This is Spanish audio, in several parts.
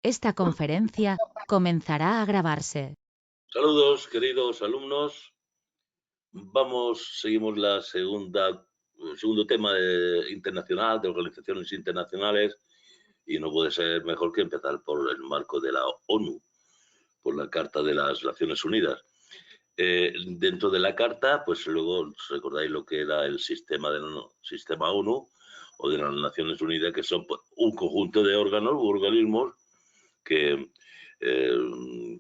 Esta conferencia comenzará a grabarse. Saludos, queridos alumnos. Seguimos el segundo tema internacional, de organizaciones internacionales, y no puede ser mejor que empezar por el marco de la ONU, por la Carta de las Naciones Unidas. Dentro de la Carta, pues luego recordáis lo que era el sistema ONU o de las Naciones Unidas, que son pues, un conjunto de órganos u organismos que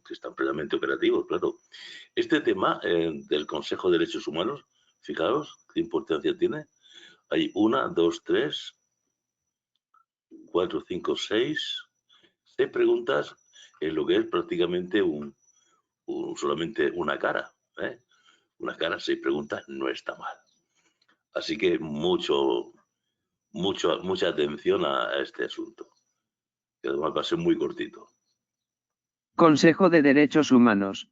están plenamente operativos, claro. Este tema del Consejo de Derechos Humanos, fijaros qué importancia tiene. Hay 1, 2, 3, 4, 5, 6 preguntas en lo que es prácticamente solamente una cara. Una cara, 6 preguntas, no está mal. Así que mucha atención a este asunto, que además va a ser muy cortito. Consejo de Derechos Humanos.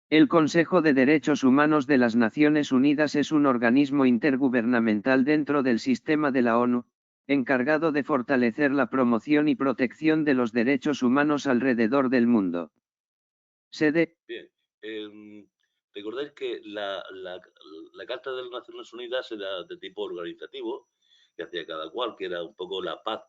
El Consejo de Derechos Humanos de las Naciones Unidas es un organismo intergubernamental dentro del sistema de la ONU, encargado de fortalecer la promoción y protección de los derechos humanos alrededor del mundo. Sede. Bien. Recordáis que la Carta de las Naciones Unidas era de tipo organizativo, que hacía cada cual, que era un poco la paz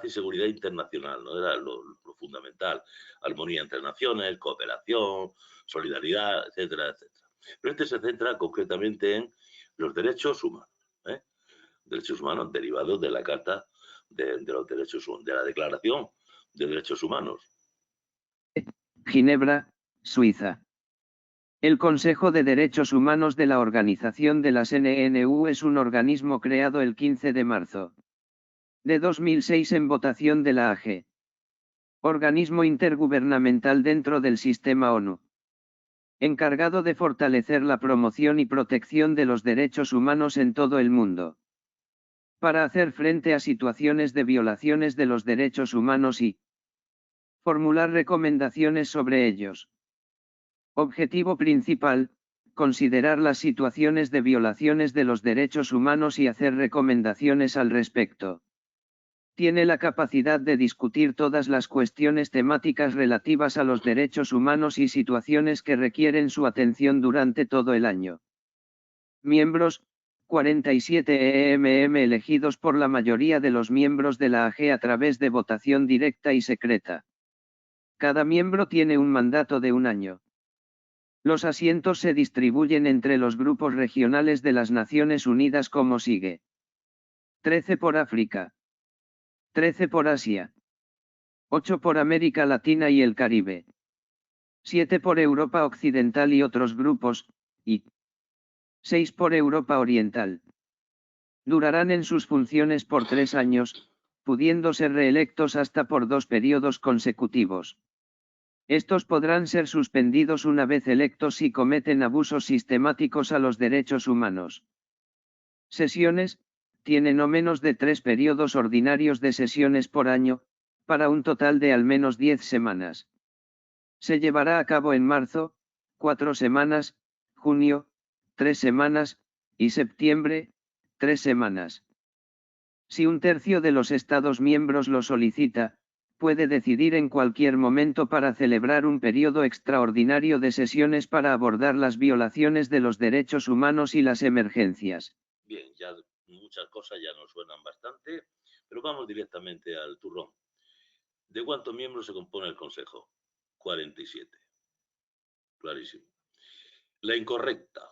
y seguridad internacional, ¿no? Era lo fundamental. Armonía entre naciones, cooperación, solidaridad, etcétera, etcétera. Pero este se centra concretamente en los derechos humanos, derechos humanos derivados de la Carta de los Derechos Humanos, de la Declaración de Derechos Humanos. Ginebra, Suiza. El Consejo de Derechos Humanos de la Organización de las NNU es un organismo creado el 15 de marzo de 2006 en votación de la AG. Organismo intergubernamental dentro del sistema ONU. Encargado de fortalecer la promoción y protección de los derechos humanos en todo el mundo. Para hacer frente a situaciones de violaciones de los derechos humanos y formular recomendaciones sobre ellos. Objetivo principal, considerar las situaciones de violaciones de los derechos humanos y hacer recomendaciones al respecto. Tiene la capacidad de discutir todas las cuestiones temáticas relativas a los derechos humanos y situaciones que requieren su atención durante todo el año. Miembros, 47 EMM elegidos por la mayoría de los miembros de la AG a través de votación directa y secreta. Cada miembro tiene un mandato de un año. Los asientos se distribuyen entre los grupos regionales de las Naciones Unidas como sigue. 13 por África. 13 por Asia. 8 por América Latina y el Caribe. 7 por Europa Occidental y otros grupos, y 6 por Europa Oriental. Durarán en sus funciones por 3 años, pudiendo ser reelectos hasta por 2 periodos consecutivos. Estos podrán ser suspendidos una vez electos si cometen abusos sistemáticos a los derechos humanos. Sesiones, tiene no menos de 3 periodos ordinarios de sesiones por año, para un total de al menos 10 semanas. Se llevará a cabo en marzo, 4 semanas, junio, 3 semanas, y septiembre, 3 semanas. Si un tercio de los Estados miembros lo solicita, puede decidir en cualquier momento para celebrar un periodo extraordinario de sesiones para abordar las violaciones de los derechos humanos y las emergencias. Bien, ya muchas cosas ya nos suenan bastante, pero vamos directamente al turrón. ¿De cuántos miembros se compone el Consejo? 47. Clarísimo. La incorrecta.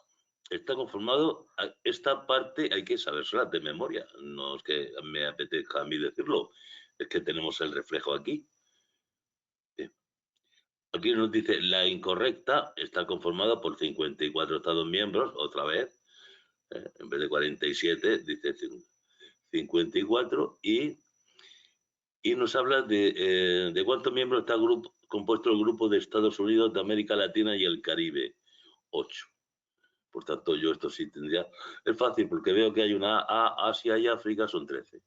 Está conformado, esta parte hay que sabérsela de memoria, no es que me apetezca a mí decirlo, es que tenemos el reflejo aquí. Aquí nos dice, la incorrecta está conformada por 54 Estados miembros, otra vez, en vez de 47, dice 54, y nos habla de cuántos miembros está compuesto el grupo de Estados Unidos, de América Latina y el Caribe. 8. Por tanto, yo esto sí tendría... Es fácil porque veo que hay una Asia y África son 13.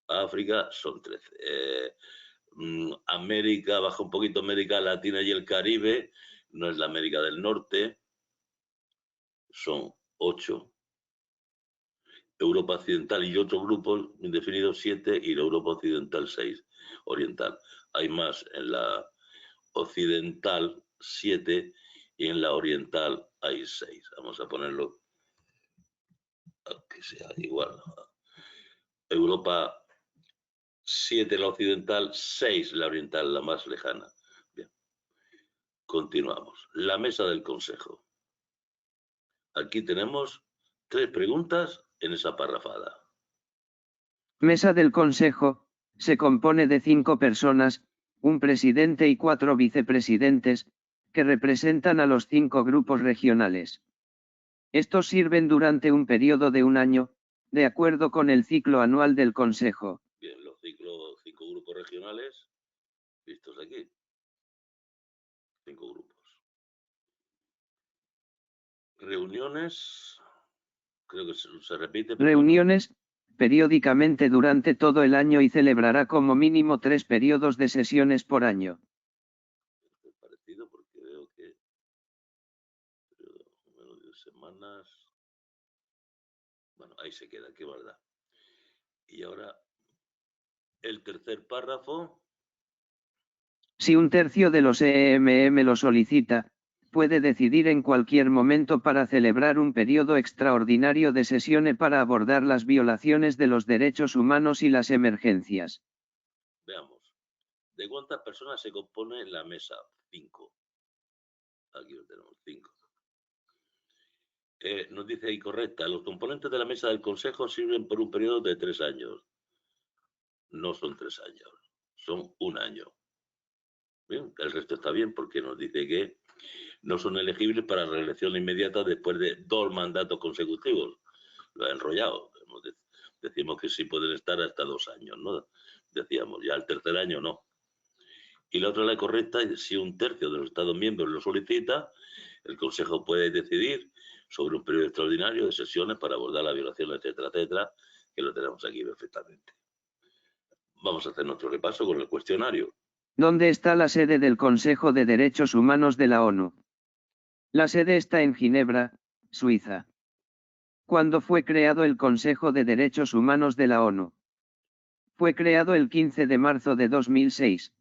África son 13. América, baja un poquito América Latina y el Caribe, no es la América del Norte, son 8. Europa Occidental y otros grupos indefinidos 7 y la Europa Occidental 6, oriental. Hay más en la occidental 7 y en la oriental hay 6. Vamos a ponerlo que sea igual. Europa 7 la occidental, 6 la oriental, la más lejana. Bien. Continuamos. La mesa del Consejo. Aquí tenemos 3 preguntas en esa parrafada. Mesa del Consejo, se compone de 5 personas, un presidente y 4 vicepresidentes, que representan a los 5 grupos regionales. Estos sirven durante un periodo de un año, de acuerdo con el ciclo anual del Consejo. Bien, los 5 grupos regionales, vistos aquí. 5 grupos. Reuniones, creo que se repite. Reuniones, periódicamente durante todo el año y celebrará como mínimo 3 periodos de sesiones por año. Es parecido porque veo que menos de 2 semanas. Bueno, ahí se queda, qué verdad. Y ahora, el tercer párrafo. Si un tercio de los EMM lo solicita, puede decidir en cualquier momento para celebrar un periodo extraordinario de sesiones para abordar las violaciones de los derechos humanos y las emergencias. Veamos. ¿De cuántas personas se compone la mesa? 5. Aquí lo tenemos, 5. Nos dice ahí correcta. Los componentes de la mesa del Consejo sirven por un periodo de 3 años. No son 3 años, son 1 año. Bien, el resto está bien porque nos dice que no son elegibles para reelección inmediata después de 2 mandatos consecutivos. Lo ha enrollado. Decimos que sí pueden estar hasta 2 años, ¿no? Decíamos, ya el tercer año no. Y la otra, la correcta, es si un tercio de los Estados miembros lo solicita, el Consejo puede decidir sobre un periodo extraordinario de sesiones para abordar la violación, etcétera, etcétera, que lo tenemos aquí perfectamente. Vamos a hacer nuestro repaso con el cuestionario. ¿Dónde está la sede del Consejo de Derechos Humanos de la ONU? La sede está en Ginebra, Suiza. ¿Cuándo fue creado el Consejo de Derechos Humanos de la ONU? Fue creado el 15 de marzo de 2006.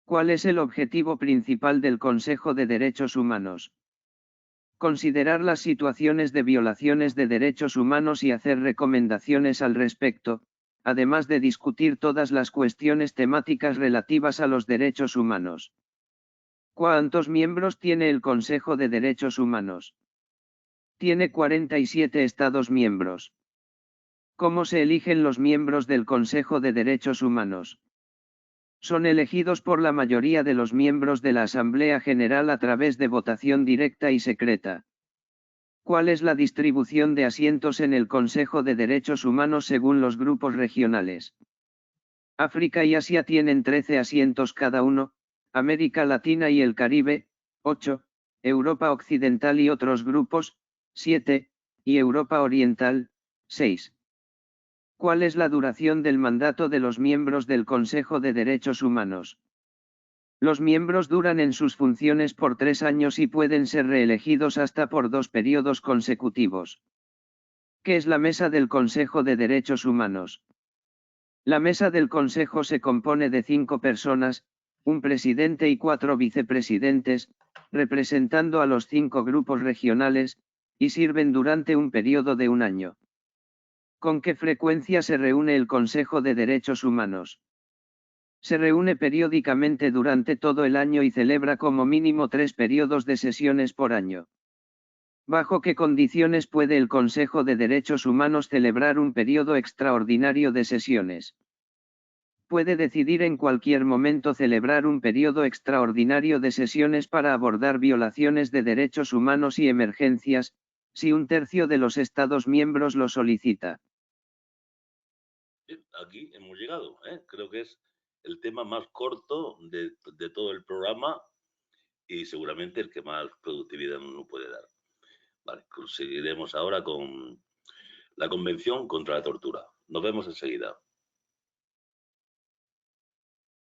¿Cuál es el objetivo principal del Consejo de Derechos Humanos? Considerar las situaciones de violaciones de derechos humanos y hacer recomendaciones al respecto, además de discutir todas las cuestiones temáticas relativas a los derechos humanos. ¿Cuántos miembros tiene el Consejo de Derechos Humanos? Tiene 47 Estados miembros. ¿Cómo se eligen los miembros del Consejo de Derechos Humanos? Son elegidos por la mayoría de los miembros de la Asamblea General a través de votación directa y secreta. ¿Cuál es la distribución de asientos en el Consejo de Derechos Humanos según los grupos regionales? África y Asia tienen 13 asientos cada uno, América Latina y el Caribe, 8, Europa Occidental y otros grupos, 7, y Europa Oriental, 6. ¿Cuál es la duración del mandato de los miembros del Consejo de Derechos Humanos? Los miembros duran en sus funciones por 3 años y pueden ser reelegidos hasta por 2 periodos consecutivos. ¿Qué es la Mesa del Consejo de Derechos Humanos? La Mesa del Consejo se compone de 5 personas, un presidente y 4 vicepresidentes, representando a los 5 grupos regionales, y sirven durante un periodo de un año. ¿Con qué frecuencia se reúne el Consejo de Derechos Humanos? Se reúne periódicamente durante todo el año y celebra como mínimo 3 periodos de sesiones por año. ¿Bajo qué condiciones puede el Consejo de Derechos Humanos celebrar un periodo extraordinario de sesiones? Puede decidir en cualquier momento celebrar un periodo extraordinario de sesiones para abordar violaciones de derechos humanos y emergencias, si un tercio de los Estados miembros lo solicita. Aquí hemos llegado, ¿eh? Creo que es el tema más corto de todo el programa y seguramente el que más productividad nos puede dar. Vale, seguiremos ahora con la Convención contra la Tortura. Nos vemos enseguida.